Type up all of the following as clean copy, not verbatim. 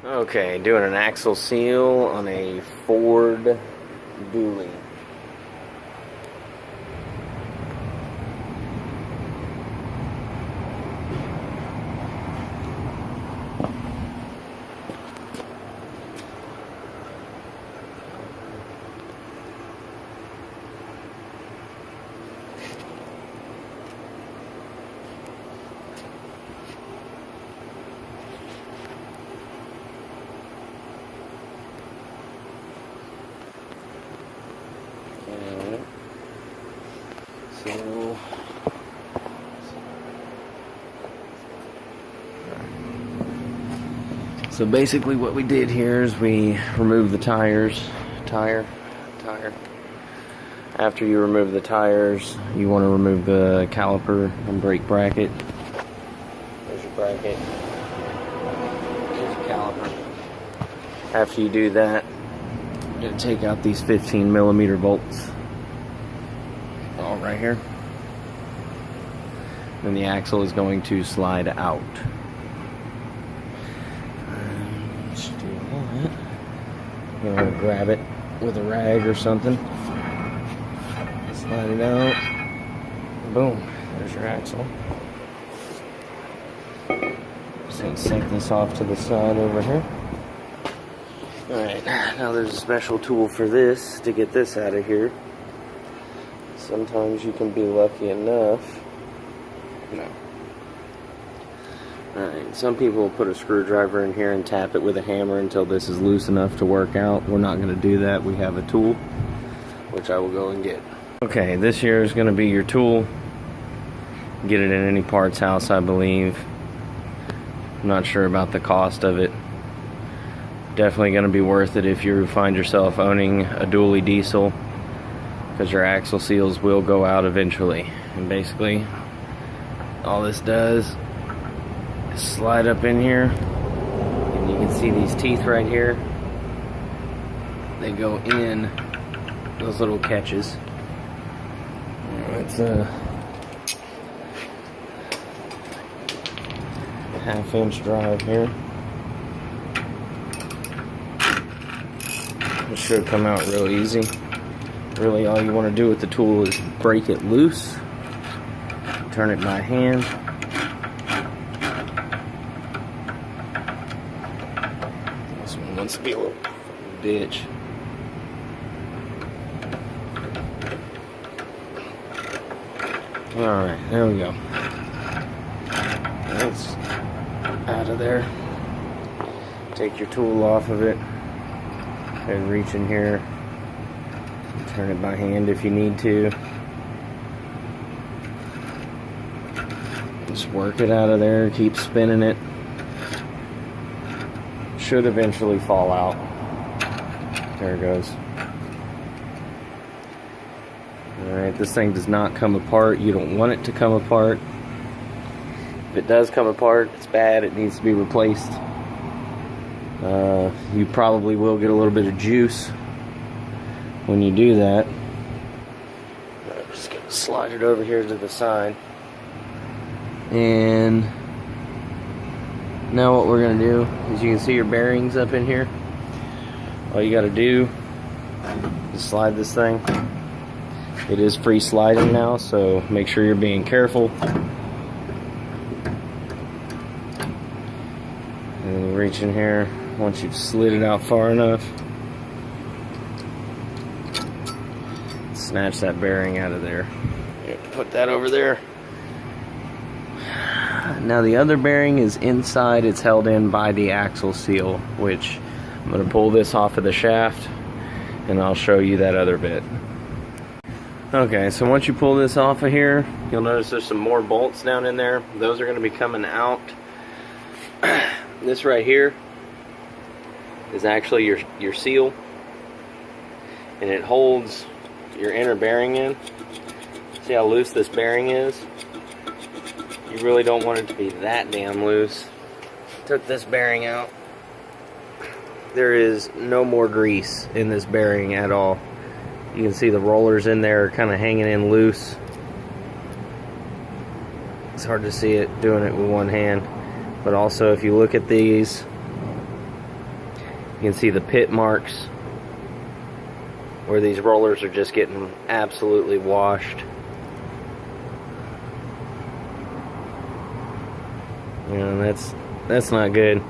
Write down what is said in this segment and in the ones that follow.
Okay, doing an axle seal on a Ford dually. So basically what we did here is we removed the tire. After you remove the tires, you want to remove the caliper and brake bracket. There's your bracket. There's your caliper. After you do that, you're going to take out these 15mm bolts. All right here. Then the axle is going to slide out. You're going to grab it with a rag or something. Slide it out. Boom. There's your axle. Just going to set this off to the side over here. Alright, now there's a special tool for this to get this out of here. Sometimes you can be lucky enough. No. Alright, some people will put a screwdriver in here and tap it with a hammer until this is loose enough to work out. We're not going to do that. We have a tool, which I will go and get. Okay, this here is going to be your tool. Get it in any parts house, I believe. I'm not sure about the cost of it. Definitely going to be worth it if you find yourself owning a dually diesel, because your axle seals will go out eventually. And basically, all this does, slide up in here, and you can see these teeth right here. They go in those little catches. It's a half-inch drive here. It should come out real easy. Really, all you want to do with the tool is break it loose, turn it by hand. Wants to be a little bitch. Alright, there we go. That's out of there. Take your tool off of it and reach in here. Turn it by hand if you need to. Just work it out of there, keep spinning it. Should eventually fall out. There it goes. Alright, this thing does not come apart. You don't want it to come apart. If it does come apart, it's bad. It needs to be replaced. You probably will get a little bit of juice when you do that. I'm just going to slide it over here to the side. And now what we're going to do is, you can see your bearings up in here. All you got to do is slide this thing. It is free sliding now, so make sure you're being careful. And reach in here once you've slid it out far enough. Snatch that bearing out of there. Put that over there. Now the other bearing is inside. It's held in by the axle seal, which I'm going to pull this off of the shaft and I'll show you that other bit. Okay, so once you pull this off of here, you'll notice there's some more bolts down in there. Those are going to be coming out. This right here is actually your seal, and it holds your inner bearing in. See how loose this bearing is? You really don't want it to be that damn loose. Took this bearing out. There is no more grease in this bearing at all. You can see the rollers in there are kind of hanging in loose. It's hard to see it doing it with one hand. But also, if you look at these, can see the pit marks where these rollers are just getting absolutely washed. You know, that's not good.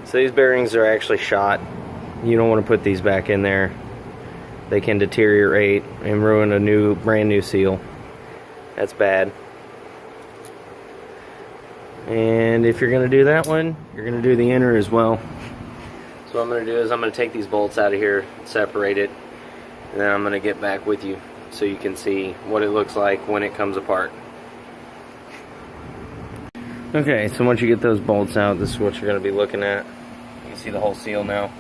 So these bearings are actually shot. You don't want to put these back in there. They can deteriorate and ruin a brand new seal. That's bad. And if you're going to do that one, you're going to do the inner as well. So what I'm going to do is I'm going to take these bolts out of here, separate it, and then I'm going to get back with you so you can see what it looks like when it comes apart. Okay, so once you get those bolts out, this is what you're going to be looking at. You can see the whole seal now.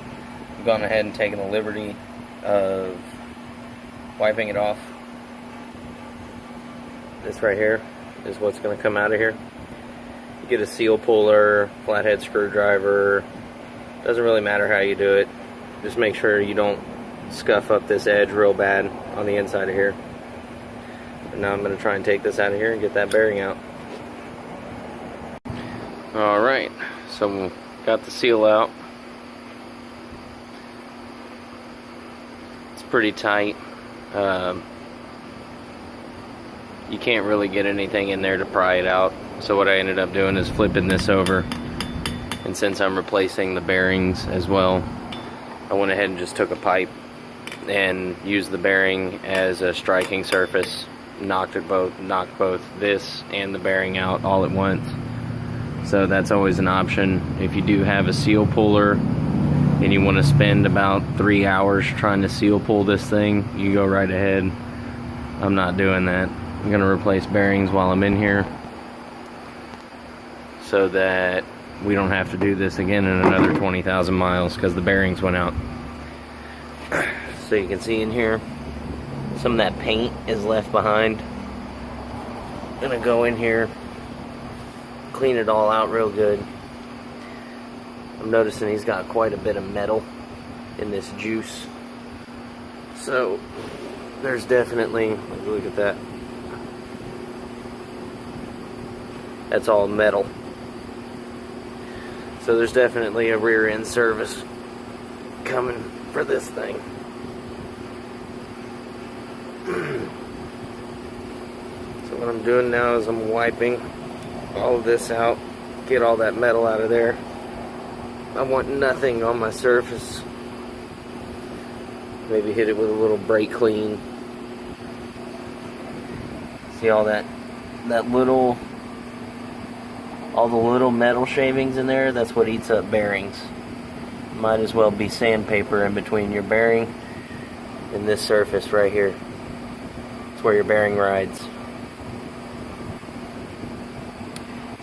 I've gone ahead and taken the liberty of wiping it off. This right here is what's going to come out of here. You get a seal puller, flathead screwdriver. Doesn't really matter how you do it. Just make sure you don't scuff up this edge real bad on the inside of here. And now I'm going to try and take this out of here and get that bearing out. Alright, so we got the seal out. It's pretty tight. You can't really get anything in there to pry it out. So what I ended up doing is flipping this over. And since I'm replacing the bearings as well, I went ahead and just took a pipe and used the bearing as a striking surface. Knocked both this and the bearing out all at once. So that's always an option. If you do have a seal puller and you want to spend about 3 hours trying to seal pull this thing, you go right ahead. I'm not doing that. I'm going to replace bearings while I'm in here so that we don't have to do this again in another 20,000 miles because the bearings went out. So you can see in here, some of that paint is left behind. I'm going to go in here, clean it all out real good. I'm noticing he's got quite a bit of metal in this juice. So there's definitely, look at that. That's all metal. So there's definitely a rear end service coming for this thing. So what I'm doing now is I'm wiping all of this out, get all that metal out of there. I want nothing on my surface. Maybe hit it with a little brake clean. See all that all the little metal shavings in there? That's what eats up bearings. Might as well be sandpaper in between your bearing and this surface right here. It's where your bearing rides.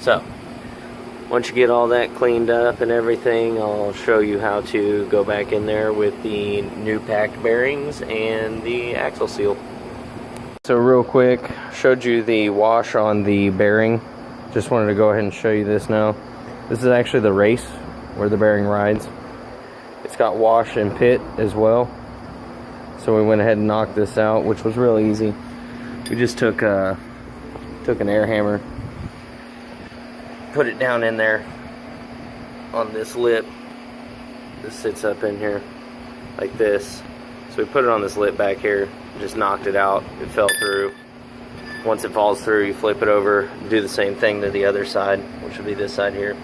So once you get all that cleaned up and everything, I'll show you how to go back in there with the new packed bearings and the axle seal. So real quick, showed you the wash on the bearing. Just wanted to go ahead and show you this now. This is actually the race where the bearing rides. It's got wash and pit as well. So we went ahead and knocked this out, which was real easy. We just took an air hammer, put it down in there on this lip. This sits up in here like this. So we put it on this lip back here, just knocked it out. It fell through. Once it falls through, you flip it over, do the same thing to the other side, which will be this side here.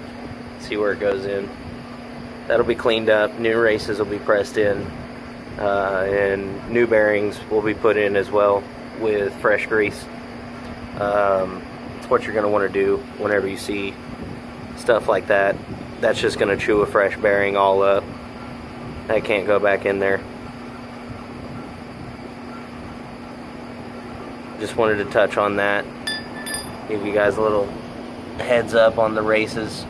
See where it goes in. That'll be cleaned up. New races will be pressed in, and new bearings will be put in as well with fresh grease. It's what you're going to want to do whenever you see stuff like that. That's just going to chew a fresh bearing all up. That can't go back in there. Just wanted to touch on that, give you guys a little heads up on the races.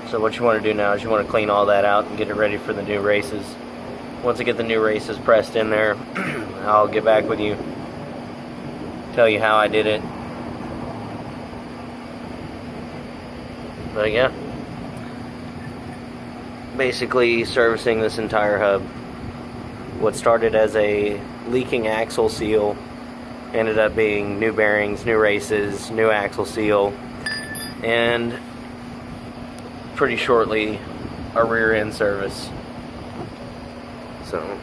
So what you want to do now is you want to clean all that out and get it ready for the new races. Once I get the new races pressed in there, I'll get back with you, tell you how I did it. But yeah, basically servicing this entire hub. What started as a leaking axle seal ended up being new bearings, new races, new axle seal, and pretty shortly a rear end service. So